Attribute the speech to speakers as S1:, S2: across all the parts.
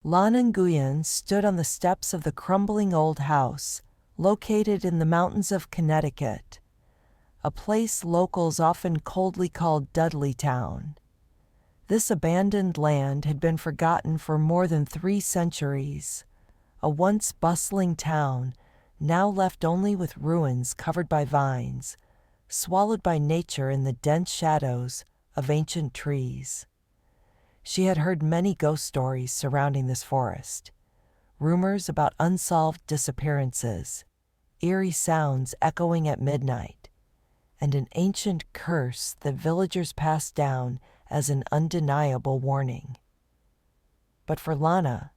S1: Lana Nguyen stood on the steps of the crumbling old house, located in the mountains of Connecticut, a place locals often coldly called Dudleytown. This abandoned land had been forgotten for more than 3 centuries, a once bustling town now left only with ruins covered by vines, swallowed by nature in the dense shadows of ancient trees. She had heard many ghost stories surrounding this forest, rumors about unsolved disappearances, eerie sounds echoing at midnight, and an ancient curse that villagers passed down as an undeniable warning. But for Lana,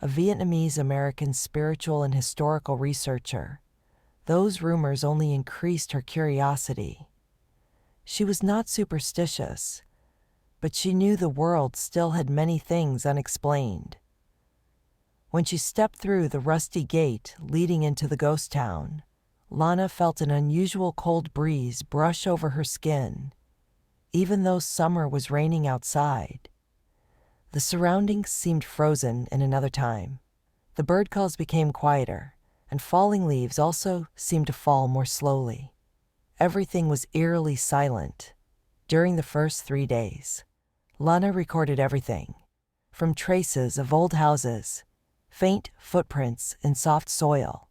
S1: a Vietnamese-American spiritual and historical researcher, those rumors only increased her curiosity. She was not superstitious, but she knew the world still had many things unexplained. When she stepped through the rusty gate leading into the ghost town, Lana felt an unusual cold breeze brush over her skin, even though summer was raining outside. The surroundings seemed frozen in another time. The bird calls became quieter, and falling leaves also seemed to fall more slowly. Everything was eerily silent. During the first 3 days, Lana recorded everything, from traces of old houses, faint footprints in soft soil,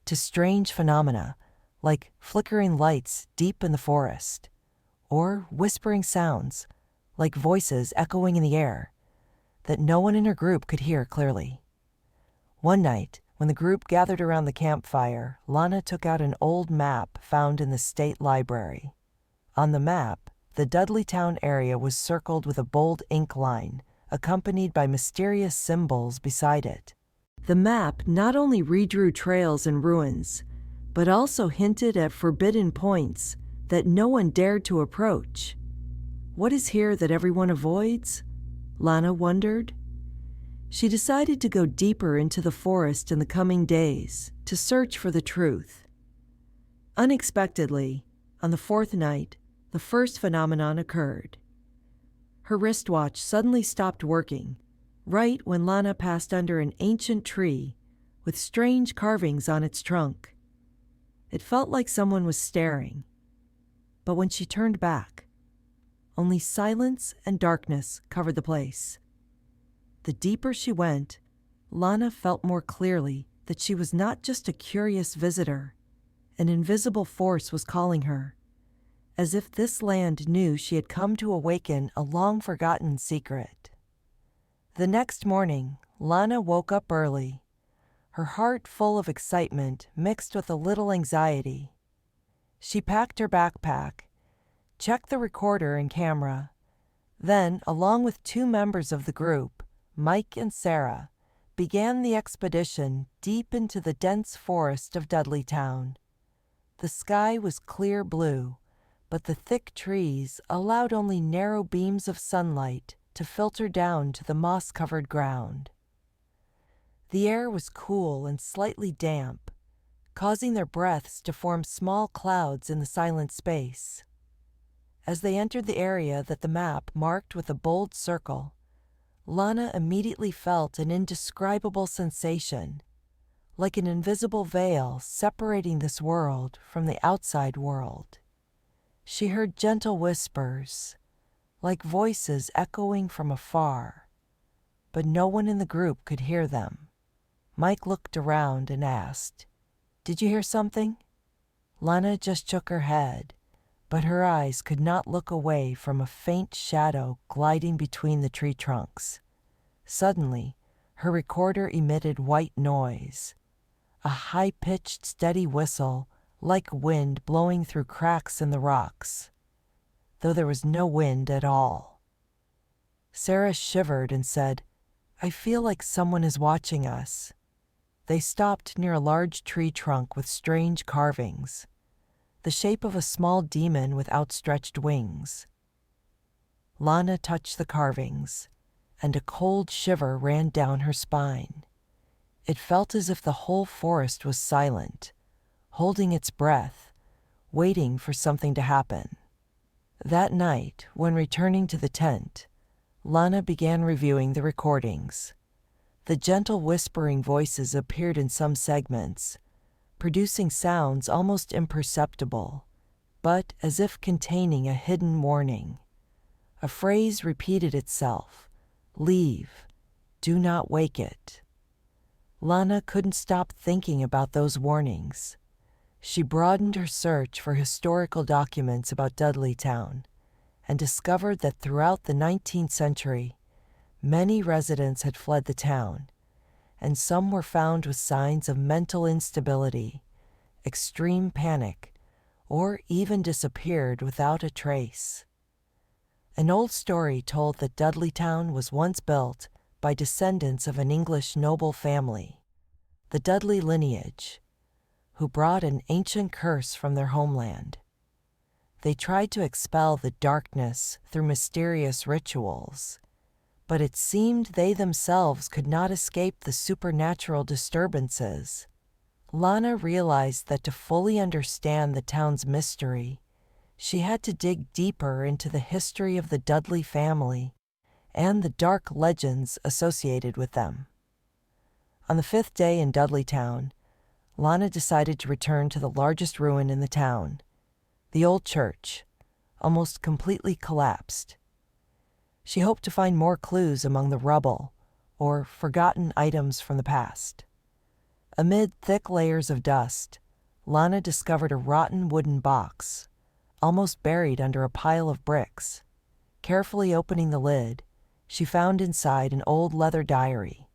S1: to strange phenomena like flickering lights deep in the forest, or whispering sounds like voices echoing in the air that no one in her group could hear clearly. One night, when the group gathered around the campfire, Lana took out an old map found in the state library. On the map, the Dudleytown area was circled with a bold ink line, accompanied by mysterious symbols beside it. The map not only redrew trails and ruins, but also hinted at forbidden points that no one dared to approach. What is here that everyone avoids? Lana wondered. She decided to go deeper into the forest in the coming days to search for the truth. Unexpectedly, on the 4th night, the first phenomenon occurred. Her wristwatch suddenly stopped working, right when Lana passed under an ancient tree with strange carvings on its trunk. It felt like someone was staring, but when she turned back, only silence and darkness covered the place. The deeper she went, Lana felt more clearly that she was not just a curious visitor. An invisible force was calling her, as if this land knew she had come to awaken a long-forgotten secret. The next morning, Lana woke up early, her heart full of excitement mixed with a little anxiety. She packed her backpack, checked the recorder and camera, then, along with 2 members of the group, Mike and Sarah, began the expedition deep into the dense forest of Dudleytown. The sky was clear blue, but the thick trees allowed only narrow beams of sunlight to filter down to the moss-covered ground. The air was cool and slightly damp, causing their breaths to form small clouds in the silent space. As they entered the area that the map marked with a bold circle, Lana immediately felt an indescribable sensation, like an invisible veil separating this world from the outside world. She heard gentle whispers, like voices echoing from afar, but no one in the group could hear them. Mike looked around and asked, "Did you hear something?" Lana just shook her head, but her eyes could not look away from a faint shadow gliding between the tree trunks. Suddenly, her recorder emitted white noise, a high-pitched, steady whistle like wind blowing through cracks in the rocks, though there was no wind at all. Sarah shivered and said, "I feel like someone is watching us." They stopped near a large tree trunk with strange carvings, the shape of a small demon with outstretched wings. Lana touched the carvings, and a cold shiver ran down her spine. It felt as if the whole forest was silent, holding its breath, waiting for something to happen. That night, when returning to the tent, Lana began reviewing the recordings. The gentle whispering voices appeared in some segments, producing sounds almost imperceptible, but as if containing a hidden warning. A phrase repeated itself: "Leave. Do not wake it." Lana couldn't stop thinking about those warnings. She broadened her search for historical documents about Dudleytown and discovered that throughout the 19th century, many residents had fled the town, and some were found with signs of mental instability, extreme panic, or even disappeared without a trace. An old story told that Dudleytown was once built by descendants of an English noble family, the Dudley lineage, who brought an ancient curse from their homeland. They tried to expel the darkness through mysterious rituals, but it seemed they themselves could not escape the supernatural disturbances. Lana realized that to fully understand the town's mystery, she had to dig deeper into the history of the Dudley family and the dark legends associated with them. On the 5th day in Dudleytown, Lana decided to return to the largest ruin in the town, the old church, almost completely collapsed. She hoped to find more clues among the rubble or forgotten items from the past. Amid thick layers of dust, Lana discovered a rotten wooden box, almost buried under a pile of bricks. Carefully opening the lid, she found inside an old leather diary,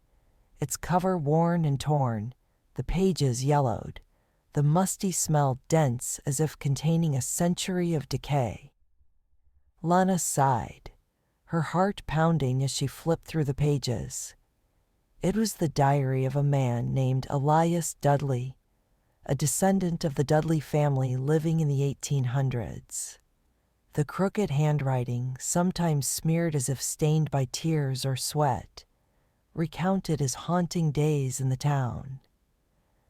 S1: its cover worn and torn, the pages yellowed, the musty smell dense as if containing a century of decay. Lana sighed, her heart pounding as she flipped through the pages. It was the diary of a man named Elias Dudley, a descendant of the Dudley family living in the 1800s. The crooked handwriting, sometimes smeared as if stained by tears or sweat, recounted his haunting days in the town.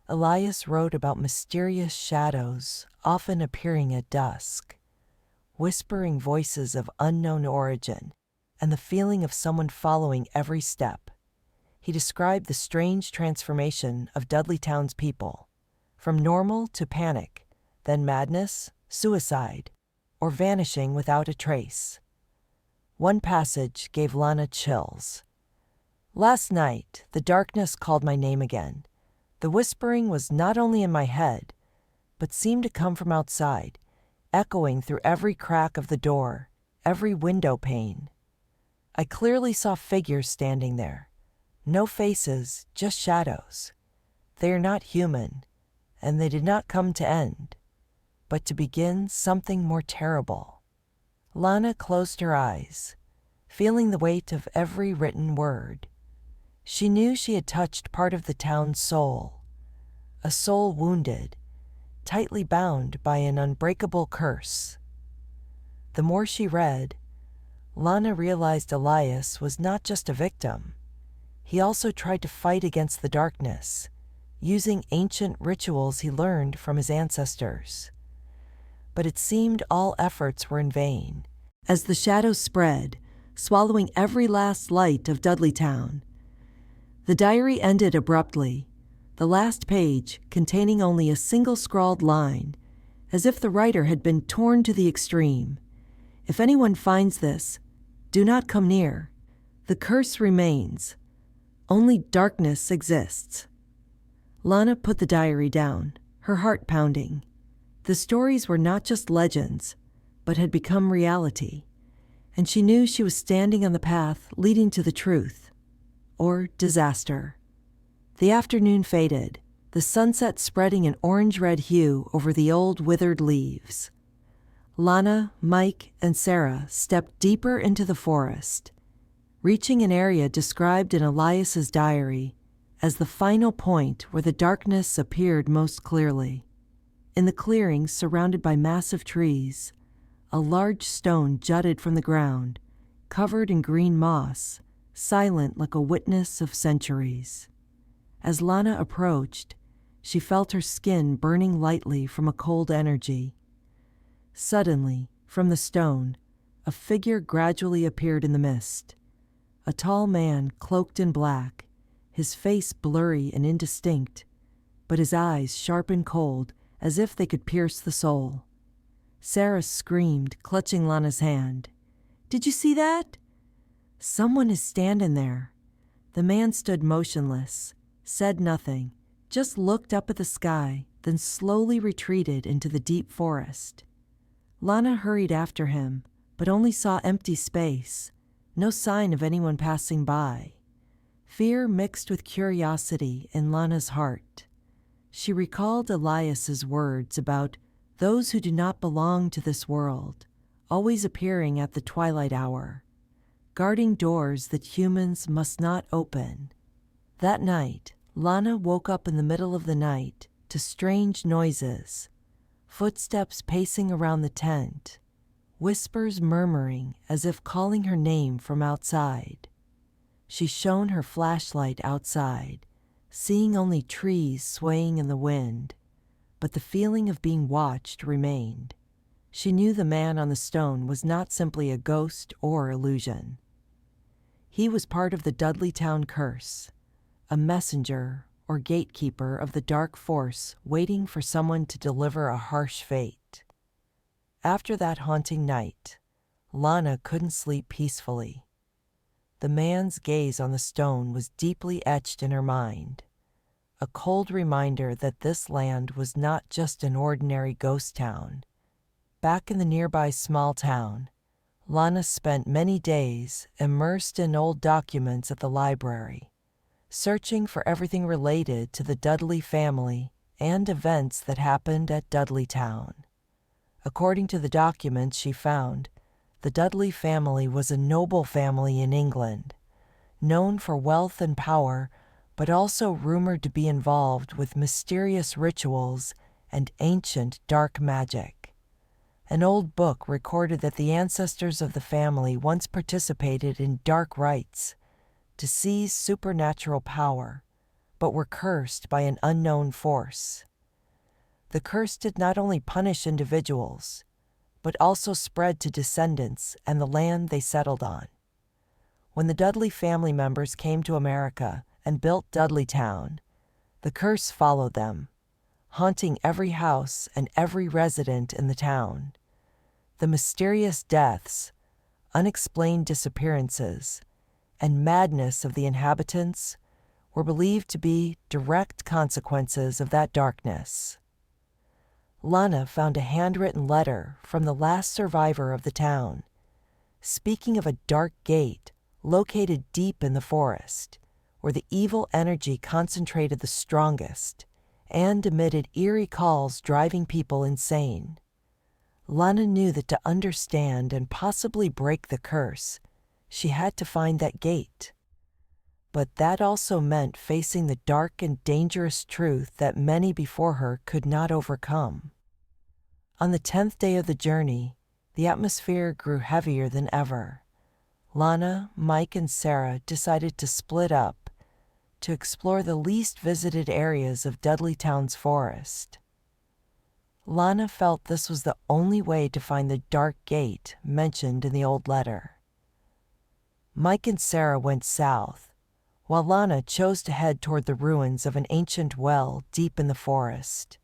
S1: Elias wrote about mysterious shadows often appearing at dusk, whispering voices of unknown origin, and the feeling of someone following every step. He described the strange transformation of Dudleytown's people, from normal to panic, then madness, suicide, or vanishing without a trace. One passage gave Lana chills. "Last night, the darkness called my name again. The whispering was not only in my head, but seemed to come from outside, echoing through every crack of the door, every window pane. I clearly saw figures standing there. No faces, just shadows. They are not human, and they did not come to end, but to begin something more terrible." Lana closed her eyes, feeling the weight of every written word. She knew she had touched part of the town's soul, a soul wounded, tightly bound by an unbreakable curse. The more she read, Lana realized Elias was not just a victim. He also tried to fight against the darkness, using ancient rituals he learned from his ancestors. But it seemed all efforts were in vain. As the shadows spread, swallowing every last light of Dudleytown, the diary ended abruptly, the last page containing only a single scrawled line, as if the writer had been torn to the extreme. "If anyone finds this, do not come near. The curse remains. Only darkness exists." Lana put the diary down, her heart pounding. The stories were not just legends, but had become reality, and she knew she was standing on the path leading to the truth, or disaster. The afternoon faded, the sunset spreading an orange-red hue over the old withered leaves. Lana, Mike, and Sarah stepped deeper into the forest, reaching an area described in Elias's diary as the final point where the darkness appeared most clearly. In the clearing surrounded by massive trees, a large stone jutted from the ground, covered in green moss, silent like a witness of centuries. As Lana approached, she felt her skin burning lightly from a cold energy. Suddenly, from the stone, a figure gradually appeared in the mist. A tall man cloaked in black, his face blurry and indistinct, but his eyes sharp and cold, as if they could pierce the soul. Sarah screamed, clutching Lana's hand. "Did you see that?" "Someone is standing there." The man stood motionless, said nothing, just looked up at the sky, then slowly retreated into the deep forest. Lana hurried after him, but only saw empty space, no sign of anyone passing by. Fear mixed with curiosity in Lana's heart. She recalled Elias's words about those who do not belong to this world, always appearing at the twilight hour, guarding doors that humans must not open. That night, Lana woke up in the middle of the night to strange noises, footsteps pacing around the tent, whispers murmuring as if calling her name from outside. She shone her flashlight outside, seeing only trees swaying in the wind, but the feeling of being watched remained. She knew the man on the stone was not simply a ghost or illusion. He was part of the Dudleytown curse, a messenger or gatekeeper of the dark force waiting for someone to deliver a harsh fate. After that haunting night, Lana couldn't sleep peacefully. The man's gaze on the stone was deeply etched in her mind, a cold reminder that this land was not just an ordinary ghost town. Back in the nearby small town, Lana spent many days immersed in old documents at the library, searching for everything related to the Dudley family and events that happened at Dudleytown. According to the documents she found, the Dudley family was a noble family in England, known for wealth and power, but also rumored to be involved with mysterious rituals and ancient dark magic. An old book recorded that the ancestors of the family once participated in dark rites to seize supernatural power, but were cursed by an unknown force. The curse did not only punish individuals, but also spread to descendants and the land they settled on. When the Dudley family members came to America and built Dudleytown, the curse followed them, haunting every house and every resident in the town. The mysterious deaths, unexplained disappearances, and madness of the inhabitants were believed to be direct consequences of that darkness. Lana found a handwritten letter from the last survivor of the town, speaking of a dark gate located deep in the forest, where the evil energy concentrated the strongest and emitted eerie calls driving people insane. Lana knew that to understand and possibly break the curse, she had to find that gate. But that also meant facing the dark and dangerous truth that many before her could not overcome. On the 10th day of the journey, the atmosphere grew heavier than ever. Lana, Mike, and Sarah decided to split up to explore the least visited areas of Dudleytown's forest. Lana felt this was the only way to find the dark gate mentioned in the old letter. Mike and Sarah went south, while Lana chose to head toward the ruins of an ancient well deep in the forest,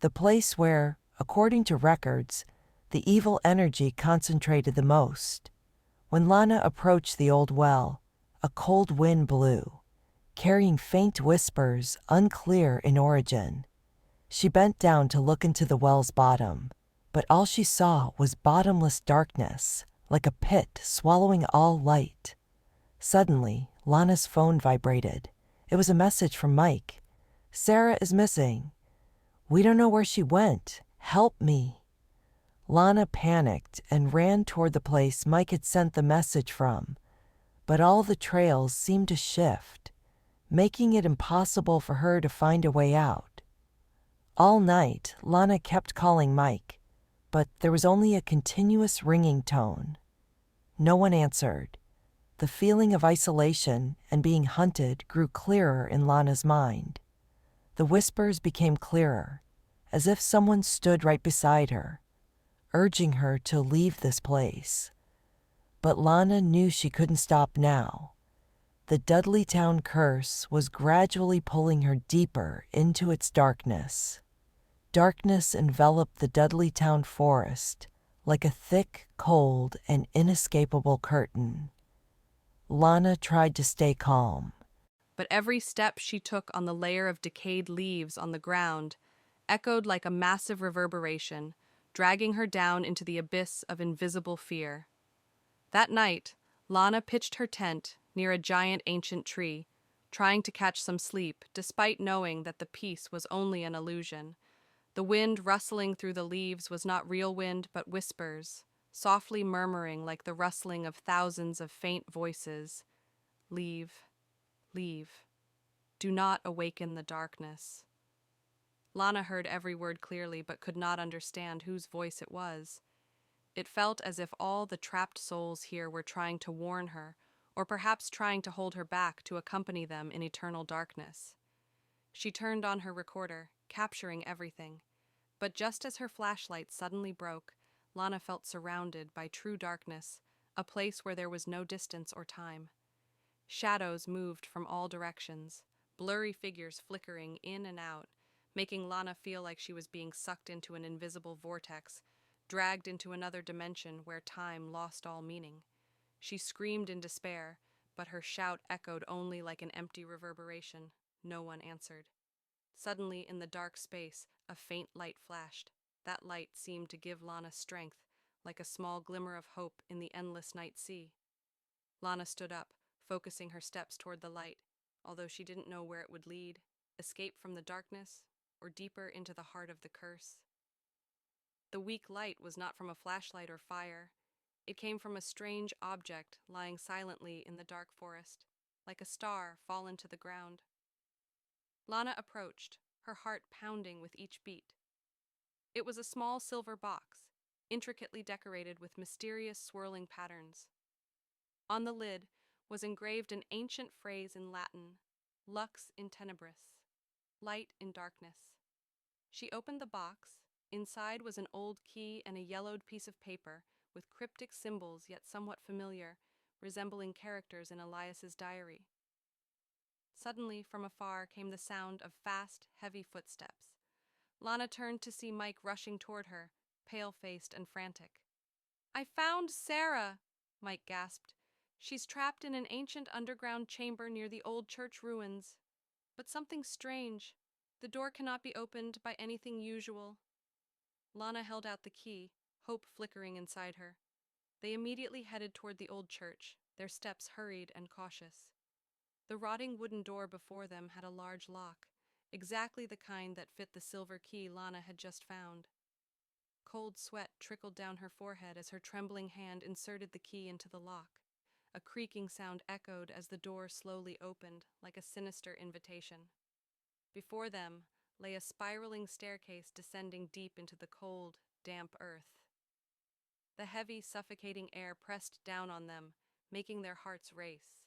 S1: the place where, according to records, the evil energy concentrated the most. When Lana approached the old well, a cold wind blew, carrying faint whispers unclear in origin. She bent down to look into the well's bottom, but all she saw was bottomless darkness, like a pit swallowing all light. Suddenly, Lana's phone vibrated. It was a message from Mike. "Sarah is missing. We don't know where she went. Help me." Lana panicked and ran toward the place Mike had sent the message from, but all the trails seemed to shift, making it impossible for her to find a way out. All night, Lana kept calling Mike, but there was only a continuous ringing tone. No one answered. The feeling of isolation and being hunted grew clearer in Lana's mind. The whispers became clearer, as if someone stood right beside her, urging her to leave this place. But Lana knew she couldn't stop now. The Dudleytown curse was gradually pulling her deeper into its darkness. Darkness enveloped the Dudleytown forest like a thick, cold, and inescapable curtain. Lana tried to stay calm,
S2: But every step she took on the layer of decayed leaves on the ground echoed like a massive reverberation, dragging her down into the abyss of invisible fear. That night, Lana pitched her tent near a giant ancient tree, trying to catch some sleep, despite knowing that the peace was only an illusion. The wind rustling through the leaves was not real wind, but whispers, softly murmuring like the rustling of thousands of faint voices. Leave, leave. Do not awaken the darkness. Lana heard every word clearly, but could not understand whose voice it was. It felt as if all the trapped souls here were trying to warn her, or perhaps trying to hold her back to accompany them in eternal darkness. She turned on her recorder, capturing everything. But just as her flashlight suddenly broke, Lana felt surrounded by true darkness, a place where there was no distance or time. Shadows moved from all directions, blurry figures flickering in and out, making Lana feel like she was being sucked into an invisible vortex, dragged into another dimension where time lost all meaning. She screamed in despair, but her shout echoed only like an empty reverberation. No one answered. Suddenly, in the dark space, a faint light flashed. That light seemed to give Lana strength, like a small glimmer of hope in the endless night sea. Lana stood up, focusing her steps toward the light, although she didn't know where it would lead, escape from the darkness, or deeper into the heart of the curse. The weak light was not from a flashlight or fire. It came from a strange object lying silently in the dark forest, like a star fallen to the ground. Lana approached, her heart pounding with each beat. It was a small silver box, intricately decorated with mysterious swirling patterns. On the lid was engraved an ancient phrase in Latin, lux in tenebris, light in darkness. She opened the box. Inside was an old key and a yellowed piece of paper with cryptic symbols yet somewhat familiar, resembling characters in Elias's diary. Suddenly, from afar, came the sound of fast, heavy footsteps. Lana turned to see Mike rushing toward her, pale-faced and frantic. "I found Sarah!" Mike gasped. "She's trapped in an ancient underground chamber near the old church ruins. But something strange. The door cannot be opened by anything usual." Lana held out the key, hope flickering inside her. They immediately headed toward the old church, their steps hurried and cautious. The rotting wooden door before them had a large lock, exactly the kind that fit the silver key Lana had just found. Cold sweat trickled down her forehead as her trembling hand inserted the key into the lock. A creaking sound echoed as the door slowly opened, like a sinister invitation. Before them lay a spiraling staircase descending deep into the cold, damp earth. The heavy, suffocating air pressed down on them, making their hearts race.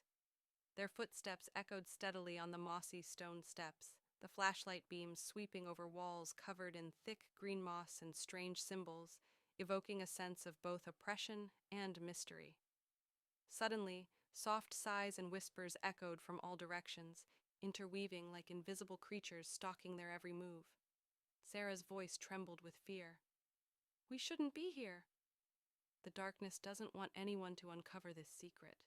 S2: Their footsteps echoed steadily on the mossy stone steps, the flashlight beams sweeping over walls covered in thick green moss and strange symbols, evoking a sense of both oppression and mystery. Suddenly, soft sighs and whispers echoed from all directions, interweaving like invisible creatures stalking their every move. Sarah's voice trembled with fear. "We shouldn't be here." "The darkness doesn't want anyone to uncover this secret."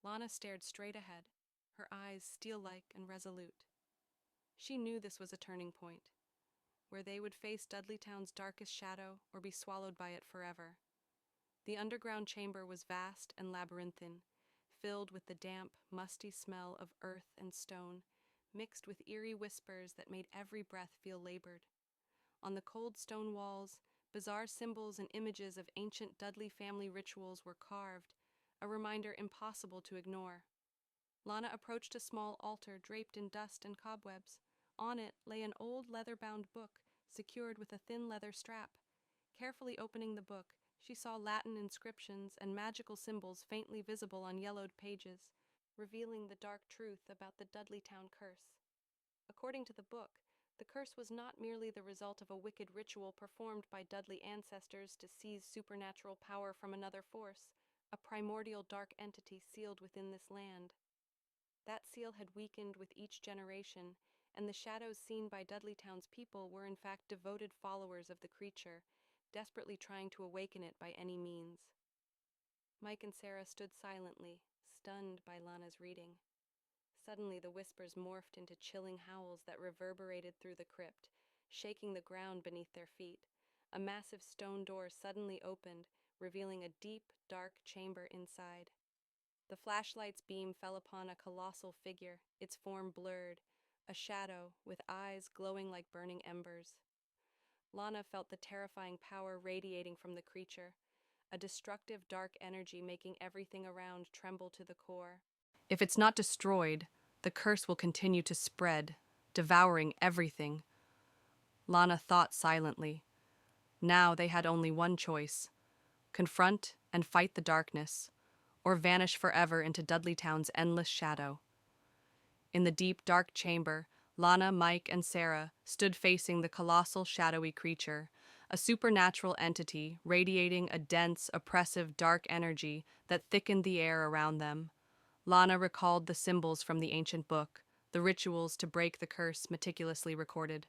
S2: Lana stared straight ahead, her eyes steel-like and resolute. She knew this was a turning point, where they would face Dudleytown's darkest shadow or be swallowed by it forever. The underground chamber was vast and labyrinthine, filled with the damp, musty smell of earth and stone, mixed with eerie whispers that made every breath feel labored. On the cold stone walls, bizarre symbols and images of ancient Dudley family rituals were carved, a reminder impossible to ignore. Lana approached a small altar draped in dust and cobwebs. On it lay an old leather-bound book, secured with a thin leather strap. Carefully opening the book, she saw Latin inscriptions and magical symbols faintly visible on yellowed pages, revealing the dark truth about the Dudleytown curse. According to the book, the curse was not merely the result of a wicked ritual performed by Dudley ancestors to seize supernatural power from another force, a primordial dark entity sealed within this land. That seal had weakened with each generation, and the shadows seen by Dudleytown's people were in fact devoted followers of the creature, desperately trying to awaken it by any means. Mike and Sarah stood silently, stunned by Lana's reading. Suddenly the whispers morphed into chilling howls that reverberated through the crypt, shaking the ground beneath their feet. A massive stone door suddenly opened, revealing a deep, dark chamber inside. The flashlight's beam fell upon a colossal figure, its form blurred, a shadow with eyes glowing like burning embers. Lana felt the terrifying power radiating from the creature, a destructive dark energy making everything around tremble to the core. If it's not destroyed, the curse will continue to spread, devouring everything. Lana thought silently. Now they had only one choice: confront and fight the darkness, or vanish forever into Dudleytown's endless shadow. In the deep, dark chamber, Lana, Mike, and Sarah stood facing the colossal, shadowy creature, a supernatural entity radiating a dense, oppressive, dark energy that thickened the air around them. Lana recalled the symbols from the ancient book, the rituals to break the curse meticulously recorded.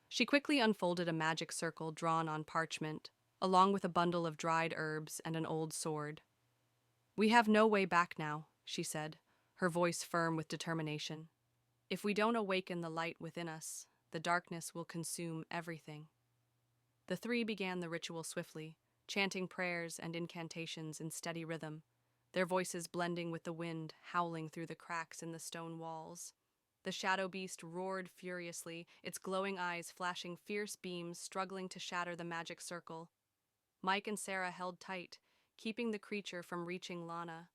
S2: She quickly unfolded a magic circle drawn on parchment, along with a bundle of dried herbs and an old sword. "We have no way back now," she said, her voice firm with determination. "If we don't awaken the light within us, the darkness will consume everything." The three began the ritual swiftly, chanting prayers and incantations in steady rhythm, their voices blending with the wind howling through the cracks in the stone walls. The shadow beast roared furiously, its glowing eyes flashing fierce beams struggling to shatter the magic circle. Mike and Sarah held tight, keeping the creature from reaching Lana.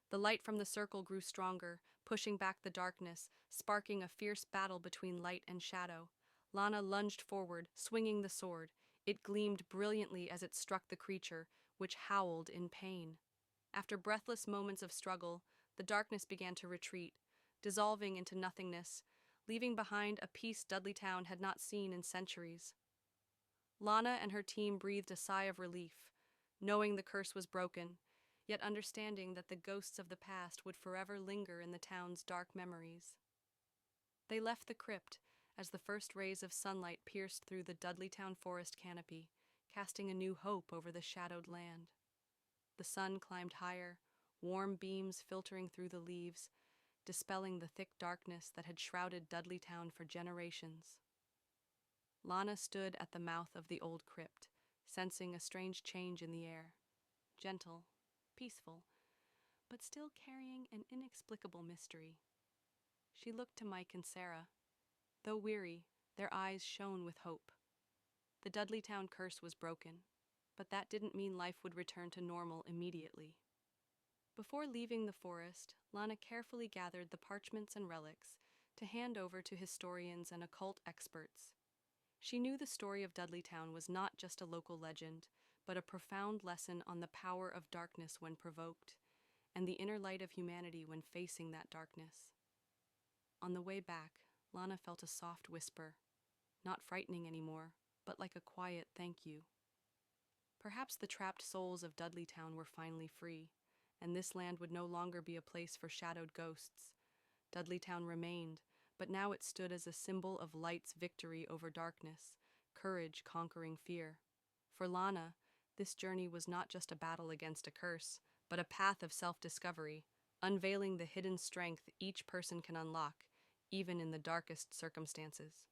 S2: The light from the circle grew stronger, pushing back the darkness, sparking a fierce battle between light and shadow. Lana lunged forward, swinging the sword. It gleamed brilliantly as it struck the creature, which howled in pain. After breathless moments of struggle, the darkness began to retreat, dissolving into nothingness, leaving behind a peace Dudleytown had not seen in centuries. Lana and her team breathed a sigh of relief, knowing the curse was broken, yet understanding that the ghosts of the past would forever linger in the town's dark memories. They left the crypt as the first rays of sunlight pierced through the Dudleytown forest canopy, casting a new hope over the shadowed land. The sun climbed higher, warm beams filtering through the leaves, dispelling the thick darkness that had shrouded Dudleytown for generations. Lana stood at the mouth of the old crypt, sensing a strange change in the air. Gentle, peaceful, but still carrying an inexplicable mystery. She looked to Mike and Sarah. Though weary, their eyes shone with hope. The Dudleytown curse was broken, but that didn't mean life would return to normal immediately. Before leaving the forest, Lana carefully gathered the parchments and relics to hand over to historians and occult experts. She knew the story of Dudleytown was not just a local legend, but a profound lesson on the power of darkness when provoked, and the inner light of humanity when facing that darkness. On the way back, Lana felt a soft whisper, not frightening anymore, but like a quiet thank you. Perhaps the trapped souls of Dudleytown were finally free, and this land would no longer be a place for shadowed ghosts. Dudleytown remained, but now it stood as a symbol of light's victory over darkness, courage conquering fear. For Lana, this journey was not just a battle against a curse, but a path of self-discovery, unveiling the hidden strength each person can unlock, even in the darkest circumstances.